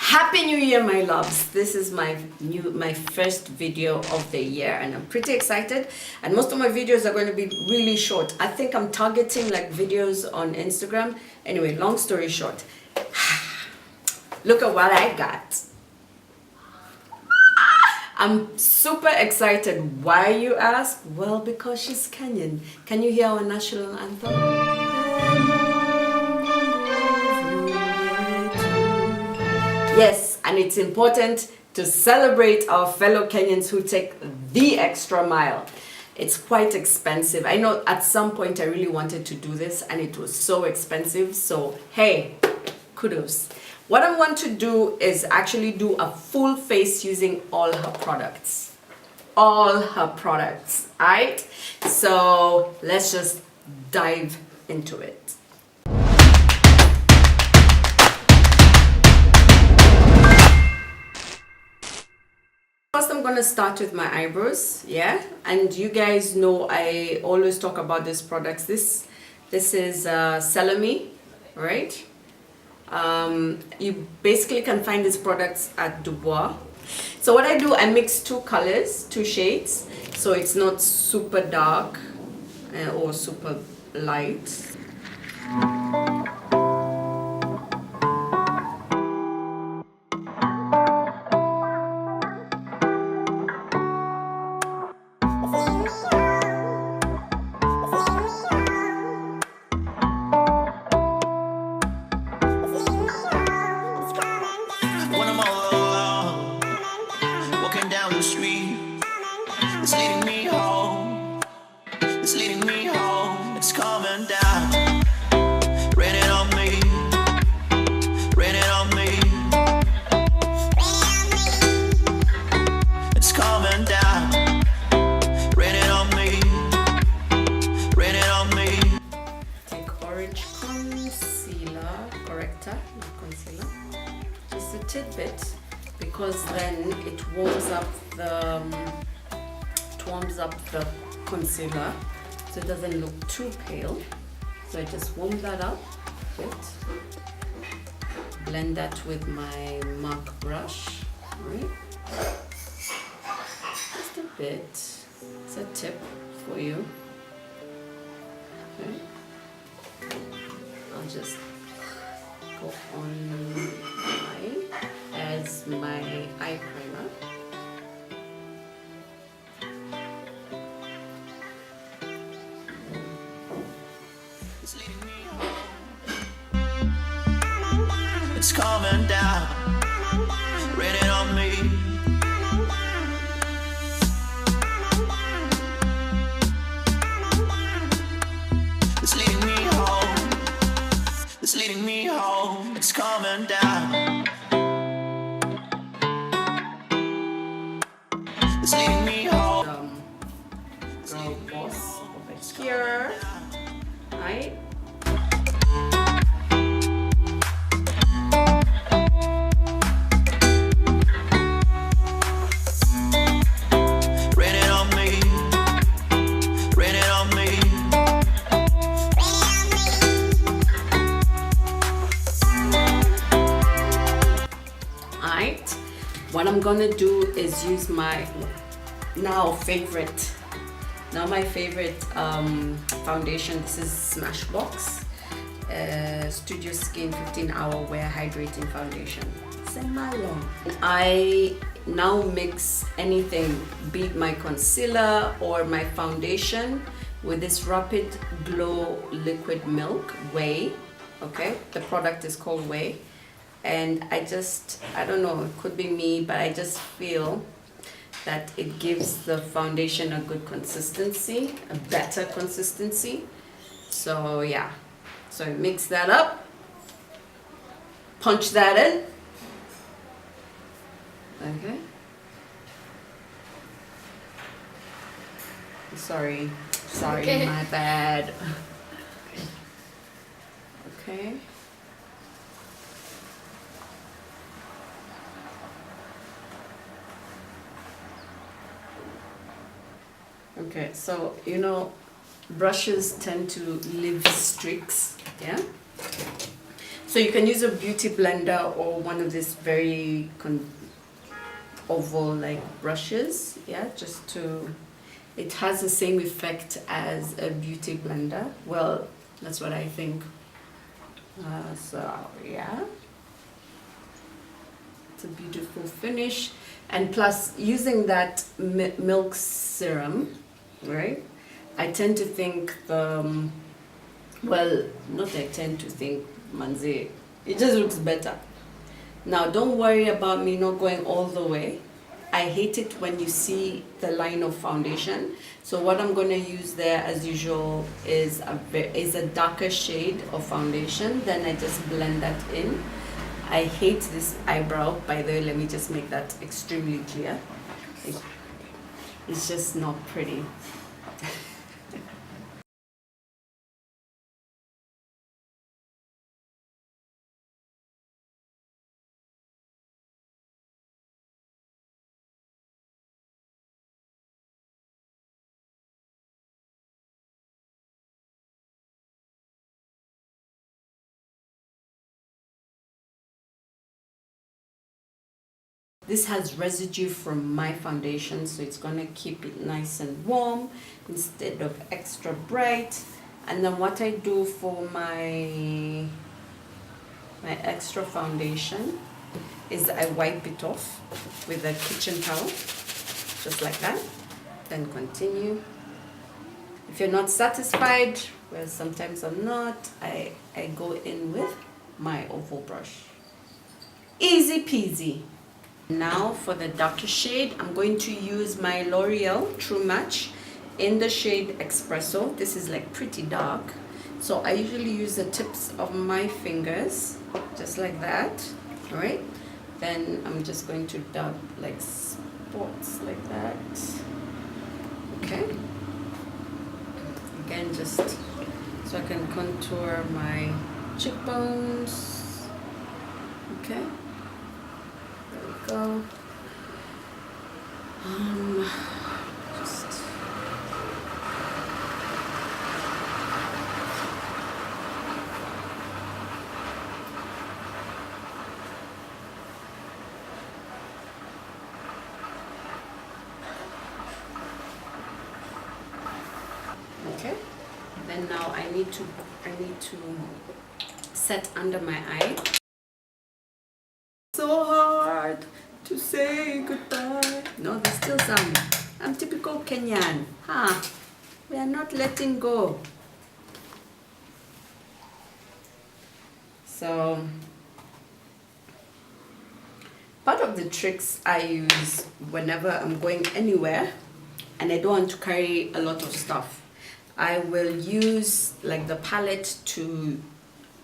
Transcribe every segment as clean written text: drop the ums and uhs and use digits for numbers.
Happy New Year, my loves. This is my first video of the year and I'm pretty excited, and most of my videos are going to be really short. I think I'm targeting like videos on Instagram. Anyway, long story short, look at what I got. I'm super excited. Why, you ask? Well, because she's Kenyan. Can you hear our national anthem? Yes, and it's important to celebrate our fellow Kenyans who take the extra mile. It's quite expensive. I know at some point I really wanted to do this and it was so expensive. So, hey, kudos. What I want to do is actually do a full face using all her products. All her products, alright? So, let's just dive into it. First, I'm gonna start with my eyebrows, yeah. And you guys know I always talk about these products. This is Salami, right? You basically can find these products at Dubois. So what I do, I mix two colors, two shades, so it's not super dark or super light. Just a tidbit, because then it warms up the concealer so it doesn't look too pale. So I just warm that up a bit, blend that with my MAC brush, right? Just a bit. It's a tip for you. Okay. I'll just go on mine as my eye primer. It's coming down, raining on me. It's leading me home. It's leading me home. It's coming down. It's leading me home. Girl boss over here, right? What I'm gonna do is use my my favorite foundation. This is Smashbox Studio Skin 15-hour wear hydrating foundation. Semi-long. I now mix anything, be it my concealer or my foundation, with this Rapid Glow Liquid Milk Whey. Okay, the product is called Whey. And I don't know, it could be me, but I just feel that it gives the foundation a good consistency, a better consistency. So yeah, so I mix that up, punch that in. Okay. Sorry, okay. My bad. Okay. Okay, so you know, brushes tend to leave streaks, yeah? So you can use a beauty blender or one of these very oval like brushes, yeah, just to, it has the same effect as a beauty blender. Well, that's what I think. So yeah, it's a beautiful finish. And plus, using that milk serum, right, I tend to think well, not I tend to think, manze, it just looks better. Now, don't worry about me not going all the way. I hate it when you see the line of foundation. So what I'm going to use there, as usual, is a darker shade of foundation. Then I just blend that in. I hate this eyebrow, by the way. Let me just make that extremely clear. It's just not pretty. This has residue from my foundation, so it's gonna keep it nice and warm instead of extra bright. And then what I do for my extra foundation is I wipe it off with a kitchen towel, just like that. Then continue. If you're not satisfied, well, sometimes I'm not, I go in with my oval brush. Easy peasy. Now for the darker shade, I'm going to use my L'Oreal True Match in the shade Espresso. This is like pretty dark. So I usually use the tips of my fingers, just like that, all right? Then I'm just going to dab like spots like that, okay? Again, just so I can contour my cheekbones, okay? Go. Just okay. Then now I need to set under my eye. So hard to say goodbye. No, there's still some. I'm typical Kenyan. We are not letting go. So, part of the tricks I use whenever I'm going anywhere and I don't want to carry a lot of stuff, I will use like the palette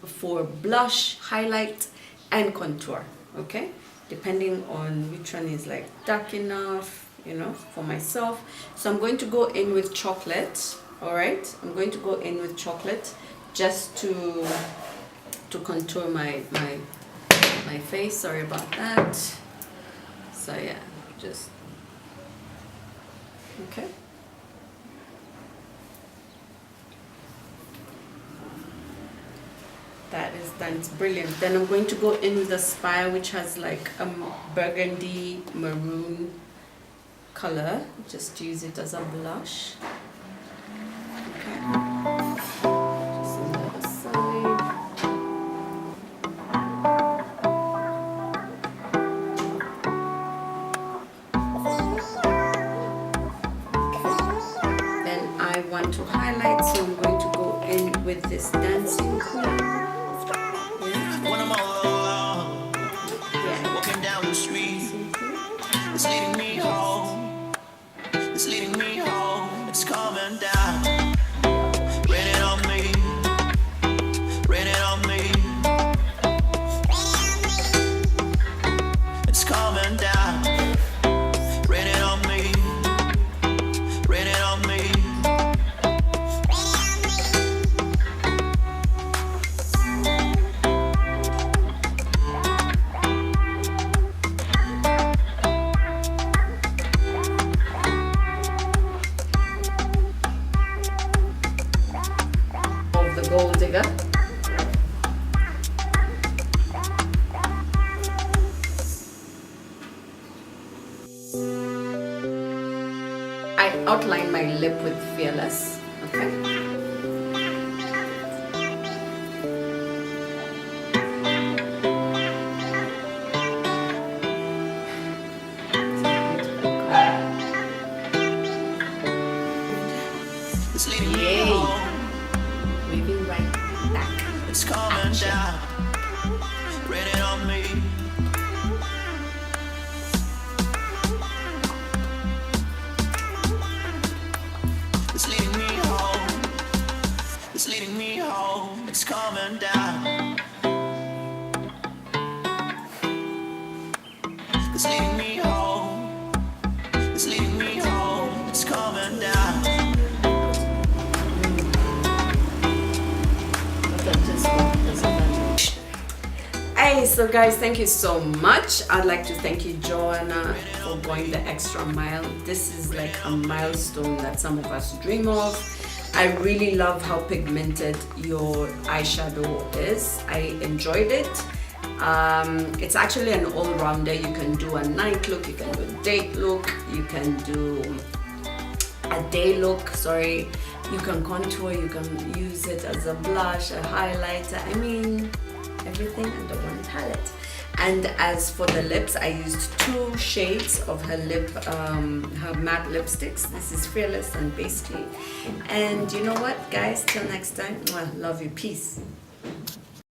for blush, highlight, and contour. Okay, depending on which one is like dark enough, you know, for myself. So I'm going to go in with chocolate. All right, I'm going to go in with chocolate just to contour my face. Sorry about that. So yeah, just okay. That is done. It's brilliant. Then I'm going to go in with Aspire, which has like a burgundy maroon color. Just use it as a blush. Okay. Just on the other side. Then I want to highlight, so I'm going to go in with this Dancing Queen. When I'm all alone, walking down the street, it's leading me home. It's leading me home. It's coming down. Raining on me. Raining on me. It's coming down. Raining on me. Raining on me. outline my lip with Fearless. Okay. It's leading me Yay. home. Weaving right back. It's coming down, raining on me. It's leading me home. It's leading me home. It's coming down. It's leading me home. It's leading me home. It's coming down. Hey, so guys, thank you so much. I'd like to thank you, Joanna, for going the extra mile. This is like a milestone that some of us dream of. I really love how pigmented your eyeshadow is. I enjoyed it. It's actually an all-rounder. You can do a night look, you can do a date look, you can do a day look, sorry. You can contour, you can use it as a blush, a highlighter. I mean, everything under one palette. And as for the lips, I used 2 shades of her her matte lipsticks. This is Fearless and Pastry. And you know what, guys? Till next time, love you, peace.